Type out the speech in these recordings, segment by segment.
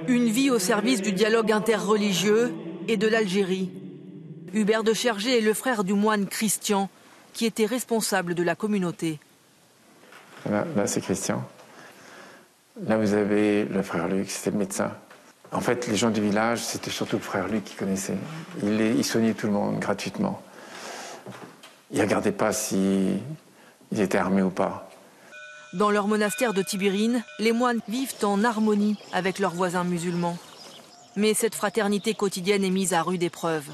Une vie au service du dialogue interreligieux et de l'Algérie. Hubert de Chergé est le frère du moine Christian, qui était responsable de la communauté. Là c'est Christian. Là, vous avez le frère Luc, c'était le médecin. En fait, les gens du village, c'était surtout le frère Luc qui connaissait. Il soignait tout le monde gratuitement. Il ne regardait pas s'ils étaient armés ou pas. Dans leur monastère de Tibérine, les moines vivent en harmonie avec leurs voisins musulmans. Mais cette fraternité quotidienne est mise à rude épreuve.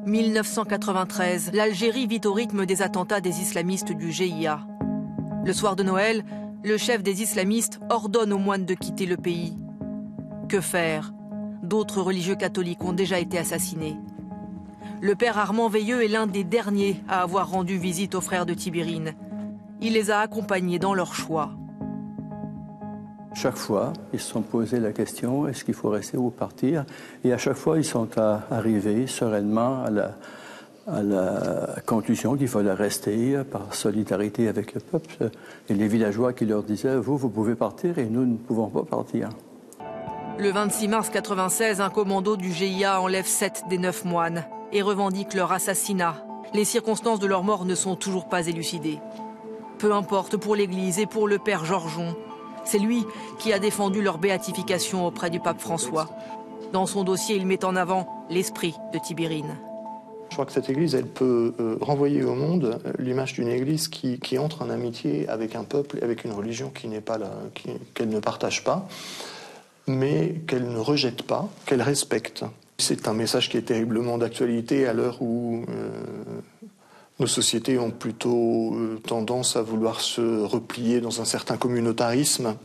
1993, l'Algérie vit au rythme des attentats des islamistes du GIA. Le soir de Noël, le chef des islamistes ordonne aux moines de quitter le pays. Que faire? D'autres religieux catholiques ont déjà été assassinés. Le père Armand Veilleux est l'un des derniers à avoir rendu visite aux frères de Tibérine. Il les a accompagnés dans leur choix. Chaque fois, ils se sont posé la question, est-ce qu'il faut rester ou partir? Et à chaque fois, ils sont arrivés sereinement à la conclusion qu'il fallait rester par solidarité avec le peuple. Et les villageois qui leur disaient, vous pouvez partir et nous ne pouvons pas partir. Le 26 mars 1996, un commando du GIA enlève 7 des 9 moines et revendique leur assassinat. Les circonstances de leur mort ne sont toujours pas élucidées. Peu importe pour l'Église et pour le père Georgeon. C'est lui qui a défendu leur béatification auprès du pape François. Dans son dossier, il met en avant l'esprit de Tibérine. Je crois que cette église, elle peut renvoyer au monde l'image d'une église qui entre en amitié avec un peuple, avec une religion qui n'est pas là, qu'elle ne partage pas, mais qu'elle ne rejette pas, qu'elle respecte. C'est un message qui est terriblement d'actualité à l'heure où nos sociétés ont plutôt tendance à vouloir se replier dans un certain communautarisme.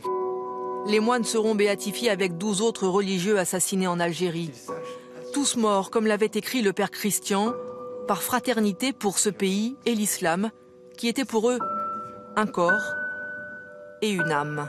Les moines seront béatifiés avec 12 autres religieux assassinés en Algérie. Tous morts, comme l'avait écrit le père Christian, par fraternité pour ce pays et l'islam, qui était pour eux un corps et une âme.